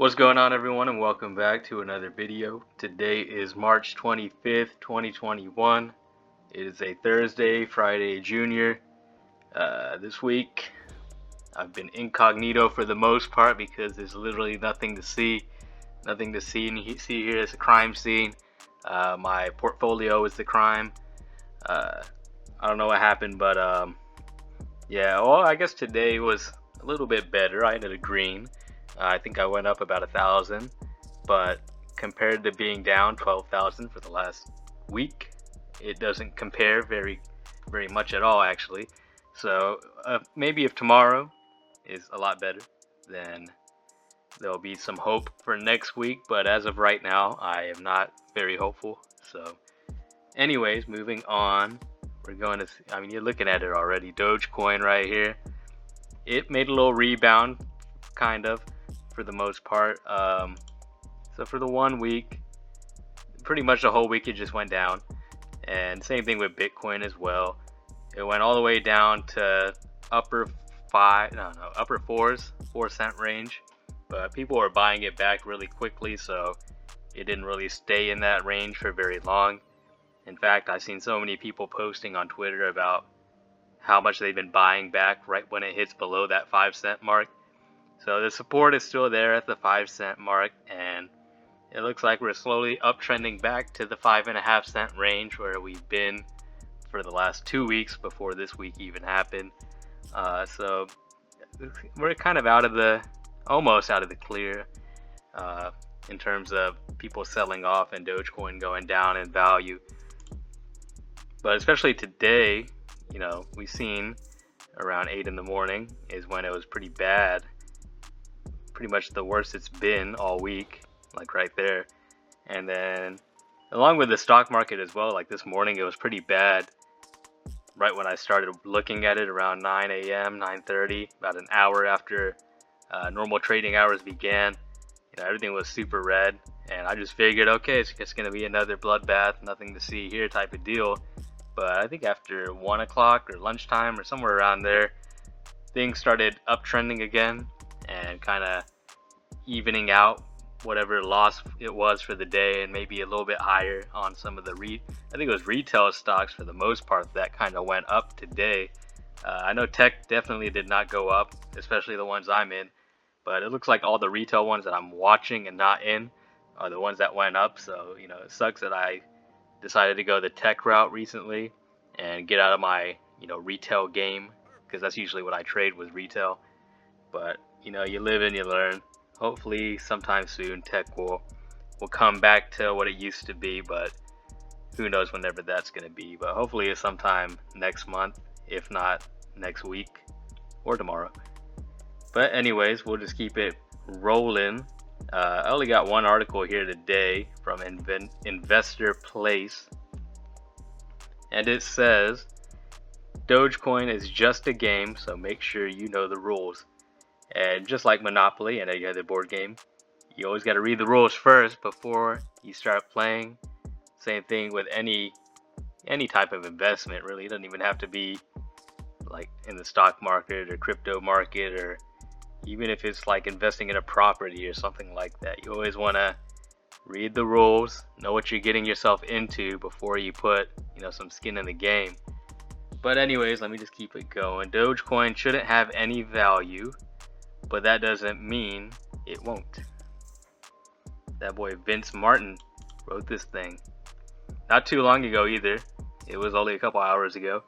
What's going on, everyone, and welcome back to another video. Today is March 25th, 2021. It is a Thursday, Friday Junior. This week I've been incognito for the most part because there's literally nothing to see. Nothing to see, and you see here is a crime scene. My portfolio is the crime. I don't know what happened, but yeah, well, I guess today was a little bit better. I ended a green. I think I went up about 1,000, but compared to being down 12,000 for the last week, it doesn't compare very much at all, actually. So maybe if tomorrow is a lot better, then there'll be some hope for next week. But as of right now, I am not very hopeful. So anyways, moving on, we're going to see, I mean, you're looking at it already. Dogecoin right here. It made a little rebound, kind of, for the most part. So for the 1 week, pretty much the whole week it just went down. And same thing with Bitcoin as well. It went all the way down to upper 4s, 4 cent range. But people were buying it back really quickly, so it didn't really stay in that range for very long. In fact, I've seen so many people posting on Twitter about how much they've been buying back right when it hits below that 5 cent mark. So the support is still there at the 5 cent mark, and it looks like we're slowly uptrending back to the 5.5 cent range where we've been for the last 2 weeks before this week even happened. So we're kind of almost out of the clear in terms of people selling off and Dogecoin going down in value. But especially today, we've seen around 8 in the morning is when it was pretty bad. Pretty much the worst it's been all week, like right there. And then along with the stock market as well, like this morning it was pretty bad right when I started looking at it around 9 a.m., 9:30, about an hour after normal trading hours began. Everything was super red, and I just figured, okay, it's just gonna be another bloodbath, nothing to see here type of deal. But I think after 1 o'clock or lunchtime or somewhere around there, things started uptrending again and kind of evening out whatever loss it was for the day, and maybe a little bit higher on some of the I think it was retail stocks for the most part that kind of went up today. I know tech definitely did not go up, especially the ones I'm in, but it looks like all the retail ones that I'm watching and not in are the ones that went up. So it sucks that I decided to go the tech route recently and get out of my retail game, because that's usually what I trade, was retail. But you live and you learn. Hopefully sometime soon tech will come back to what it used to be, but who knows whenever that's going to be. But hopefully it's sometime next month, if not next week or tomorrow. But anyways, we'll just keep it rolling. I only got one article here today from Investor Place, and it says Dogecoin is just a game, so make sure you know the rules. And just like Monopoly and any other board game, you always got to read the rules first before you start playing. Same thing with any type of investment, really. It doesn't even have to be like in the stock market or crypto market, or even if it's like investing in a property or something like that. You always want to read the rules, know what you're getting yourself into before you put some skin in the game. But anyways, let me just keep it going. Dogecoin shouldn't have any value, but that doesn't mean it won't. That boy Vince Martin wrote this thing not too long ago either. It was only a couple hours ago.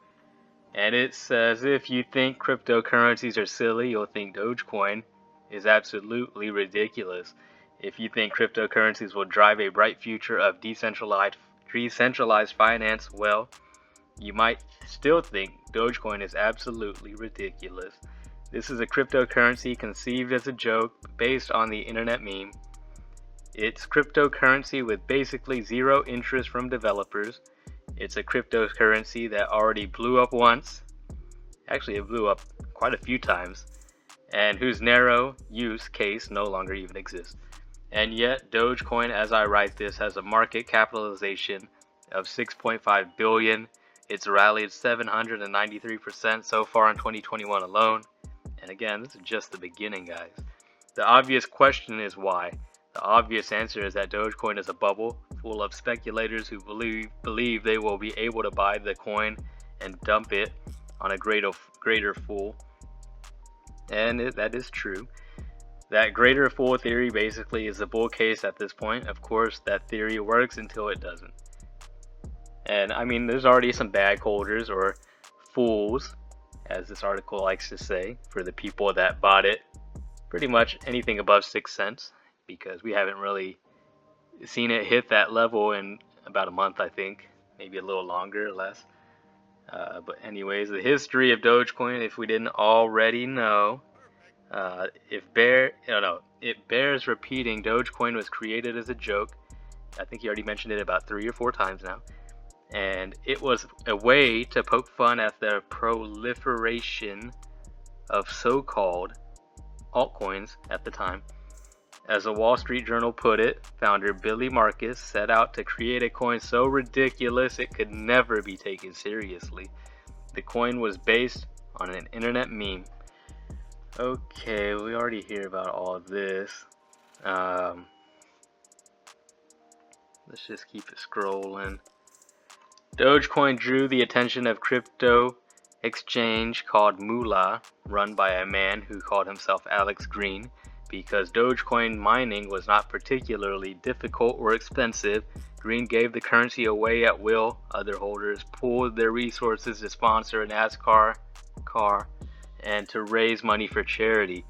And it says, if you think cryptocurrencies are silly, you'll think Dogecoin is absolutely ridiculous. If you think cryptocurrencies will drive a bright future of decentralized finance, well, you might still think Dogecoin is absolutely ridiculous. This is a cryptocurrency conceived as a joke based on the internet meme. It's cryptocurrency with basically zero interest from developers. It's a cryptocurrency that already blew up once. Actually, it blew up quite a few times, and whose narrow use case no longer even exists. And yet, Dogecoin, as I write this, has a market capitalization of $6.5 billion. It's rallied 793% so far in 2021 alone. And again, this is just the beginning, guys. The obvious question is why. The obvious answer is that Dogecoin is a bubble full of speculators who believe they will be able to buy the coin and dump it on a greater fool. And that is true. That greater fool theory basically is a bull case at this point. Of course, that theory works until it doesn't. And I mean, there's already some bag holders, or fools, as this article likes to say, for the people that bought it pretty much anything above 6 cents, because we haven't really seen it hit that level in about a month, I think, maybe a little longer or less. But anyways, the history of Dogecoin, if we didn't already know, it bears repeating. Dogecoin was created as a joke. I think you already mentioned it about 3 or 4 times now. And it was a way to poke fun at the proliferation of so-called altcoins at the time. As a Wall Street Journal put it, founder Billy Marcus set out to create a coin so ridiculous it could never be taken seriously. The coin was based on an internet meme. Okay, we already hear about all of this. Let's just keep it scrolling. Dogecoin drew the attention of crypto exchange called Moolah, run by a man who called himself Alex Green. Because Dogecoin mining was not particularly difficult or expensive, Green gave the currency away at will. Other holders pooled their resources to sponsor a NASCAR car and to raise money for charity.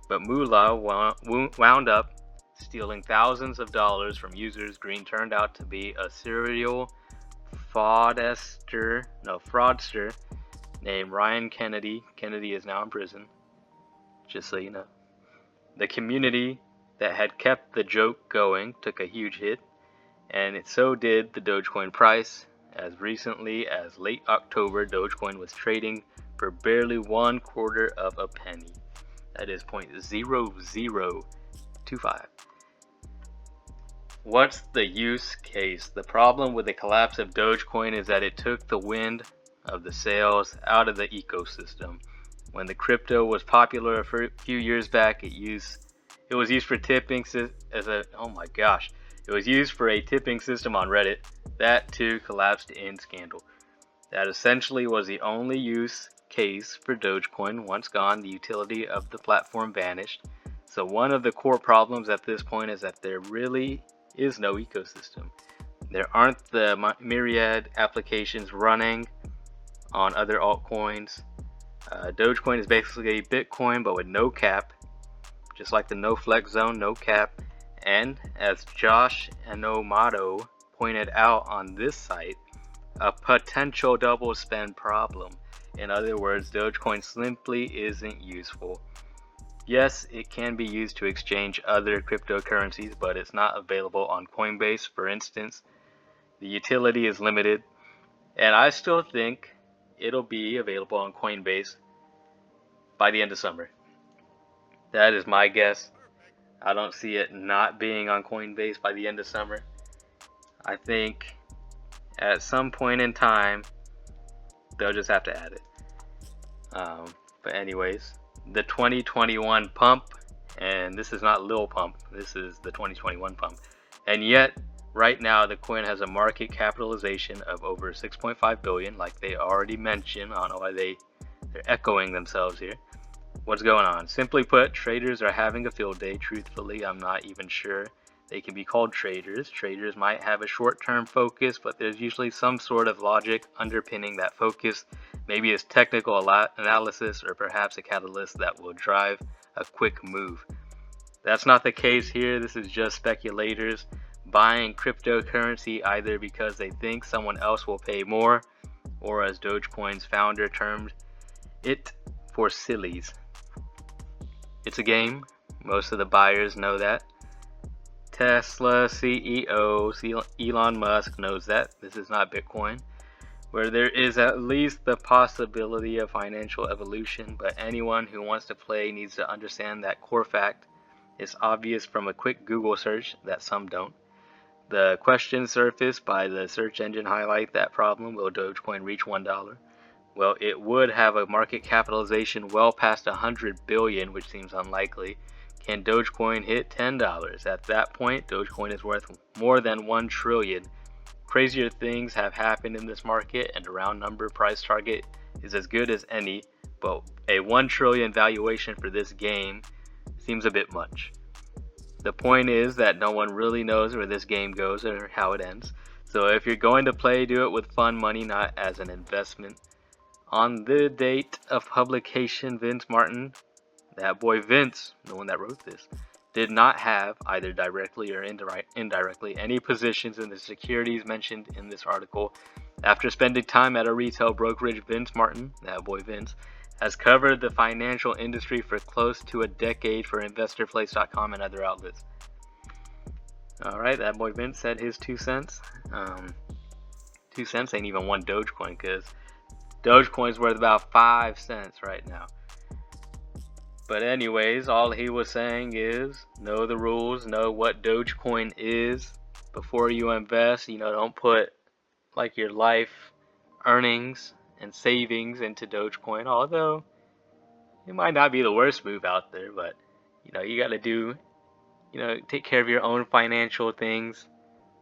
But Moolah wound up stealing thousands of dollars from users. Green turned out to be a serial fraudster named Ryan Kennedy. Kennedy is now in prison, just so you know. The community that had kept the joke going took a huge hit, and so did the Dogecoin price. As recently as late October, Dogecoin was trading for barely 1/4 of a penny. That is 0.0025. What's the use case? The problem with the collapse of Dogecoin is that it took the wind of the sails out of the ecosystem. When the crypto was popular a few years back, it was used for tipping It was used for a tipping system on Reddit. That too collapsed in scandal. That essentially was the only use case for Dogecoin. Once gone, the utility of the platform vanished. So one of the core problems at this point is that there really is no ecosystem. There aren't the myriad applications running on other altcoins. Dogecoin is basically Bitcoin but with no cap, just like the no flex zone, no cap. And as Josh Enomato pointed out on this site, a potential double spend problem. In other words, Dogecoin simply isn't useful. Yes, it can be used to exchange other cryptocurrencies, but it's not available on Coinbase, for instance. The utility is limited, and I still think it'll be available on Coinbase by the end of summer. That is my guess. I don't see it not being on Coinbase by the end of summer. I think at some point in time, they'll just have to add it. But anyways, the 2021 pump, and this is not Lil Pump, this is the 2021 pump. And yet, right now, the coin has a market capitalization of over 6.5 billion, like they already mentioned. I don't know why they're echoing themselves here. What's going on? Simply put, traders are having a field day. Truthfully, I'm not even sure they can be called traders. Traders might have a short-term focus, but there's usually some sort of logic underpinning that focus. Maybe it's technical analysis or perhaps a catalyst that will drive a quick move. That's not the case here. This is just speculators buying cryptocurrency either because they think someone else will pay more, or as Dogecoin's founder termed it, for sillies. It's a game. Most of the buyers know that. Tesla CEO Elon Musk knows that. This is not Bitcoin, where there is at least the possibility of financial evolution, but anyone who wants to play needs to understand that core fact. It's obvious from a quick Google search that some don't. The questions surfaced by the search engine highlight that problem. Will Dogecoin reach $1? Well, it would have a market capitalization well past 100 billion, which seems unlikely. Can Dogecoin hit $10? At that point, Dogecoin is worth more than 1 trillion. Crazier things have happened in this market, and a round number price target is as good as any, but a 1 trillion valuation for this game seems a bit much. The point is that no one really knows where this game goes or how it ends. So if you're going to play, do it with fun money, not as an investment. On the date of publication, Vince Martin, that boy Vince, the one that wrote this, did not have, either directly or indirectly, any positions in the securities mentioned in this article. After spending time at a retail brokerage, Vince Martin, that boy Vince, has covered the financial industry for close to a decade for InvestorPlace.com and other outlets. Alright, that boy Vince said his 2 cents. 2 cents ain't even 1 Dogecoin, because Dogecoin's worth about 5 cents right now. But anyways, all he was saying is, know the rules, know what Dogecoin is before you invest. Don't put like your life earnings and savings into Dogecoin, although it might not be the worst move out there, but you got to take care of your own financial things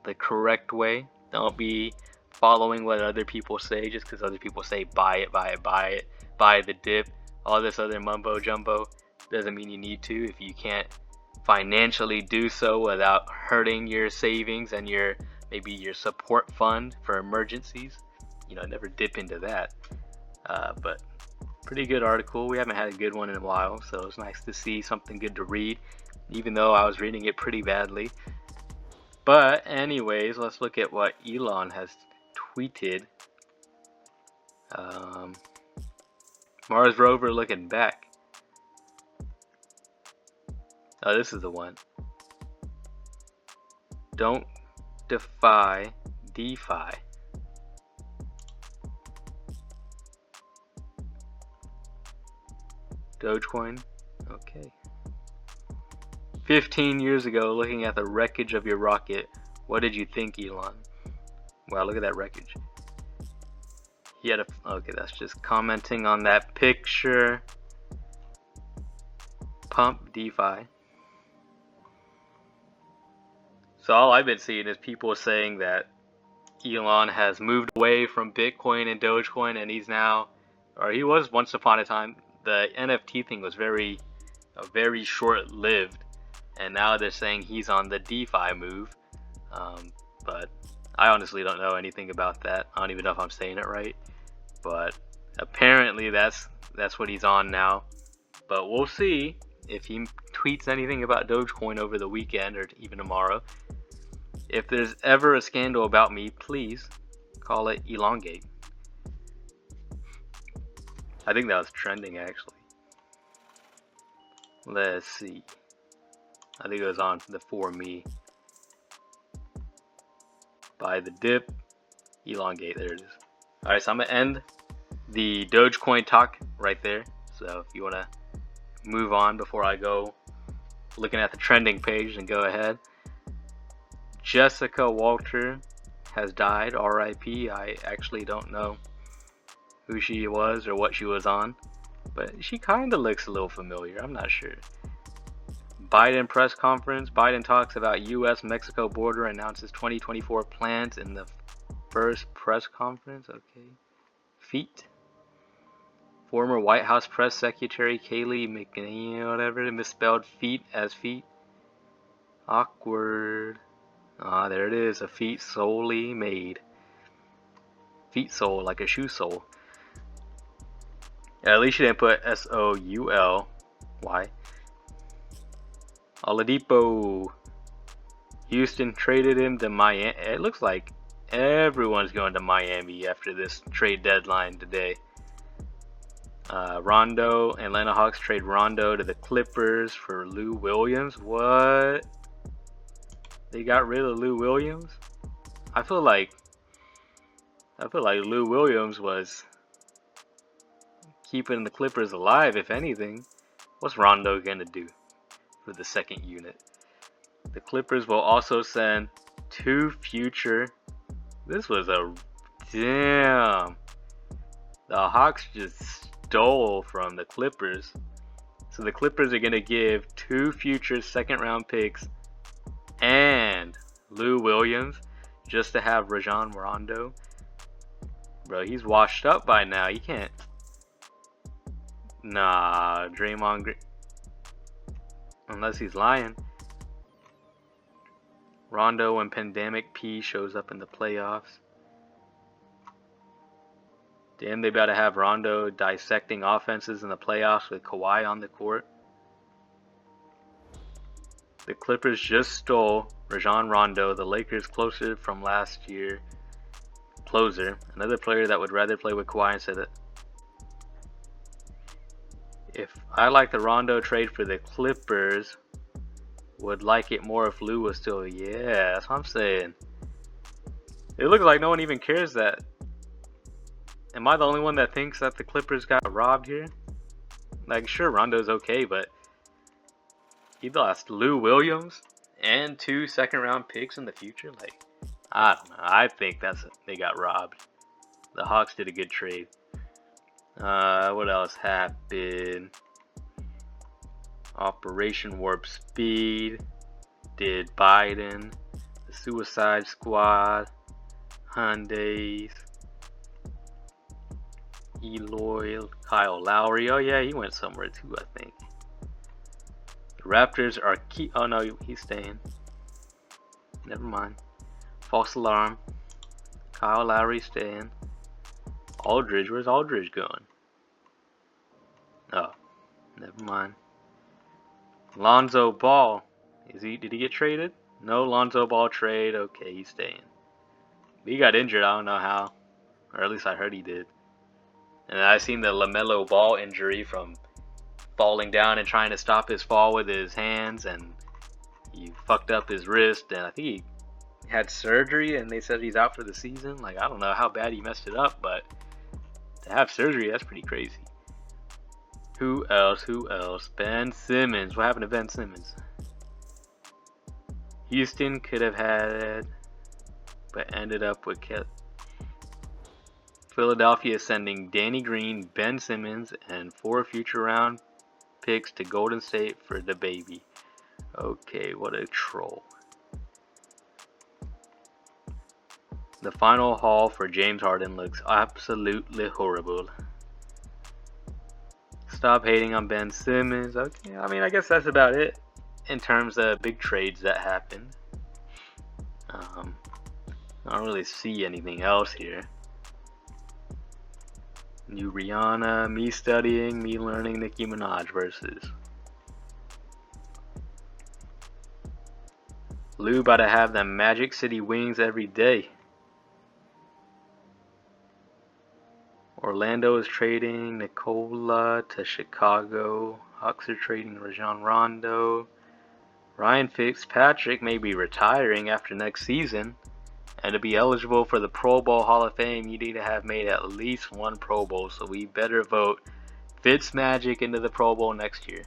the correct way. Don't be following what other people say just because other people say buy it, buy the dip, all this other mumbo jumbo. Doesn't mean you need to if you can't financially do so without hurting your savings and maybe your support fund for emergencies. Never dip into that. But pretty good article. We haven't had a good one in a while, so it's nice to see something good to read, even though I was reading it pretty badly. But anyways, let's look at what Elon has tweeted. Mars rover looking back. Oh, this is the one. Don't defy DeFi. Dogecoin? Okay. 15 years ago, looking at the wreckage of your rocket, what did you think, Elon? Wow, look at that wreckage. He had okay, that's just commenting on that picture. Pump DeFi. So all I've been seeing is people saying that Elon has moved away from Bitcoin and Dogecoin, and he was once upon a time. The NFT thing was very short-lived, and now they're saying he's on the DeFi move. But I honestly don't know anything about that. I don't even know if I'm saying it right, but apparently that's what he's on now. But we'll see if he tweets anything about Dogecoin over the weekend or even tomorrow. If there's ever a scandal about me, please call it Elongate. I think that was trending, actually. Let's see. I think it was on the For Me. Buy the dip. Elongate. There it is. Alright, so I'm going to end the Dogecoin talk right there. So if you want to move on before I go looking at the trending page, then go ahead. Jessica Walter has died. R.I.P. I actually don't know who she was or what she was on, but she kind of looks a little familiar. I'm not sure. Biden press conference. Biden talks about U.S.-Mexico border, announces 2024 plans in the first press conference. Okay. Feet. Former White House press secretary Kayleigh McEnany, whatever, misspelled feet as feet. Awkward. Ah, there it is. A feet solely made. Feet sole, like a shoe sole. Yeah, at least you didn't put SOULY. Oladipo. Houston traded him to Miami. It looks like everyone's going to Miami after this trade deadline today. Rondo. Atlanta Hawks trade Rondo to the Clippers for Lou Williams. What? They got rid of Lou Williams? I feel like Lou Williams was keeping the Clippers alive, if anything. What's Rondo gonna do for the second unit? The Clippers will also send 2 future. This was a damn. The Hawks just stole from the Clippers So the Clippers are going to give 2 future second-round picks and Lou Williams just to have Rajon Rondo. Bro, he's washed up by now. He can't. Nah, Draymond Green. Unless he's lying. Rondo when Pandemic P shows up in the playoffs. Damn, they better have Rondo dissecting offenses in the playoffs with Kawhi on the court. The Clippers just stole Rajon Rondo, the Lakers closer from last year. Closer, another player that would rather play with Kawhi instead of. If I like the Rondo trade for the Clippers, would like it more if Lou was still. Yeah, that's what I'm saying. It looks like no one even cares that. Am I the only one that thinks that the Clippers got robbed here? Like, sure, Rondo's okay, but he lost Lou Williams and 2 second-round picks in the future. Like, I don't know. I think they got robbed. The Hawks did a good trade. What else happened? Operation Warp Speed. Did Biden. The Suicide Squad. Hyundais. Eloy. Kyle Lowry. Oh yeah, he went somewhere too, I think. The Raptors are key. Oh no, he's staying. Never mind. False alarm. Kyle Lowry staying. Aldridge, where's Aldridge going? Oh, never mind. Lonzo Ball, did he get traded? No Lonzo Ball trade. Okay, he's staying. He got injured. I don't know how, or at least I heard he did. And I seen the LaMelo Ball injury from falling down and trying to stop his fall with his hands, and he fucked up his wrist, and I think he had surgery, and they said he's out for the season. Like, I don't know how bad he messed it up, but to have surgery, that's pretty crazy. Who else? Ben Simmons. What happened to Ben Simmons? Houston could have had, but ended up with Philadelphia sending Danny Green, Ben Simmons, and 4 future round picks to Golden State for the baby. Okay, what a troll. The final haul for James Harden looks absolutely horrible. Stop hating on Ben Simmons. Okay, I mean, I guess that's about it in terms of big trades that happened. I don't really see anything else here. New Rihanna, me studying, me learning Nicki Minaj verses. Lou about to have them Magic City wings every day. Orlando is trading Nikola to Chicago. Hawks are trading Rajon Rondo. Ryan Fitzpatrick may be retiring after next season. And to be eligible for the Pro Bowl Hall of Fame, you need to have made at least 1 Pro Bowl. So we better vote Fitzmagic into the Pro Bowl next year.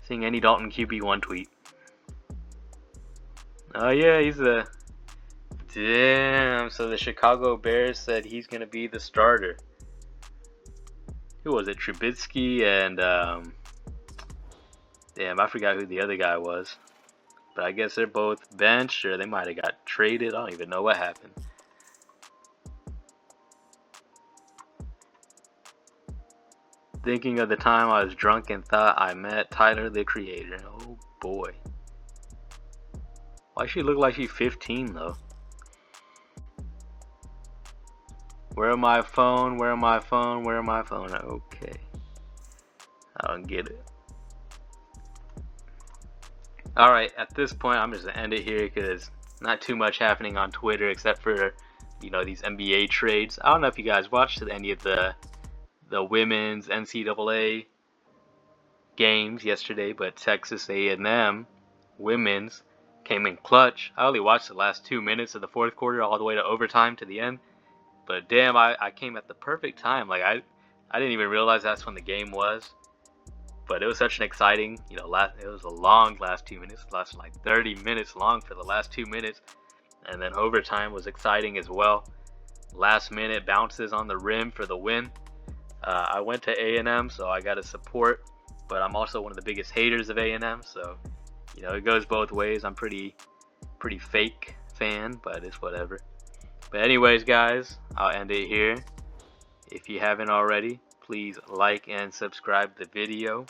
Seeing Andy Dalton QB1 tweet. Oh yeah, he's a... Damn, so the Chicago Bears said he's going to be the starter. Who was it? Trubisky and, damn, I forgot who the other guy was. But I guess they're both benched, or they might have got traded. I don't even know what happened. Thinking of the time I was drunk and thought I met Tyler, the Creator. Oh, boy. Why she look like she's 15, though? Where my phone? Where my phone? Where my phone? Okay. I don't get it. Alright, at this point, I'm just going to end it here because not too much happening on Twitter except for, you know, these NBA trades. I don't know if you guys watched any of the women's NCAA games yesterday, but Texas A&M women's came in clutch. I only watched the last 2 minutes of the fourth quarter all the way to overtime to the end. But damn, I came at the perfect time. Like, I didn't even realize that's when the game was. But it was such an exciting, you know, it was a long last 2 minutes. It lasted like 30 minutes long for the last 2 minutes. And then overtime was exciting as well. Last minute bounces on the rim for the win. I went to A&M, so I got to support, but I'm also one of the biggest haters of A&M, so you know, it goes both ways. I'm pretty fake fan, but it's whatever. But anyways, guys, I'll end it here. If you haven't already, please like and subscribe the video.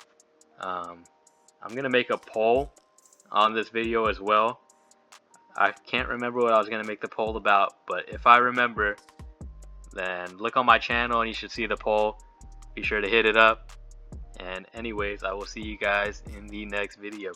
I'm gonna make a poll on this video as well. I can't remember what I was gonna make the poll about, but if I remember, then look on my channel and you should see the poll. Be sure to hit it up. And anyways, I will see you guys in the next video.